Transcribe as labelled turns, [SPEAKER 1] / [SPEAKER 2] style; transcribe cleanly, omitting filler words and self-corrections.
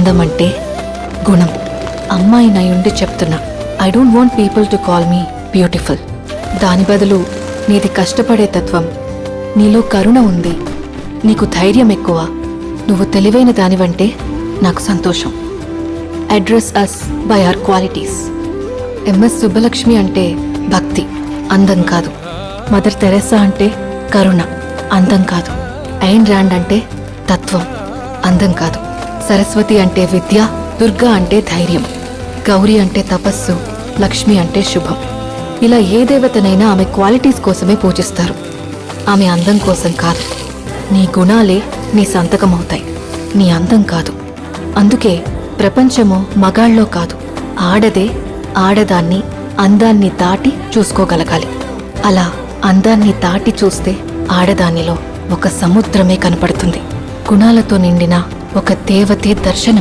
[SPEAKER 1] అందం అంటే గుణం. అమ్మాయి నయుండి చెప్తున్నా, I don't want people to call me beautiful. దాని బదులు నీది కష్టపడే తత్వం, నీలో కరుణ ఉంది, నీకు ధైర్యం ఎక్కువ, నువ్వు తెలివైన దానివంటే నాకు సంతోషం. Address us by our qualities. MS Subbalakshmi అంటే భక్తి, అందం కాదు. మదర్ తెరెసా అంటే కరుణ, అందం కాదు. ఐన్ ర్యాండ్ అంటే తత్వం, అందం కాదు. సరస్వతి అంటే విద్య, దుర్గా అంటే ధైర్యం, గౌరీ అంటే తపస్సు, లక్ష్మి అంటే శుభం. ఇలా ఏ దేవతనైనా ఆమె క్వాలిటీస్ కోసమే పూజిస్తారు, ఆమె అందం కోసం కాదు. నీ గుణాలే నీ సంతకమవుతాయి, నీ అందం కాదు. అందుకే ప్రపంచము మగాళ్ళలో కాదు, ఆడదే ఆడదాన్ని అందాన్ని దాటి చూసుకోగలగాలి. అలా అందాన్ని దాటి చూస్తే ఆడదానిలో ఒక సముద్రమే కనపడుతుంది. గుణాలతో నిండిన ఒక దేవతే దర్శనమిస్తుంది.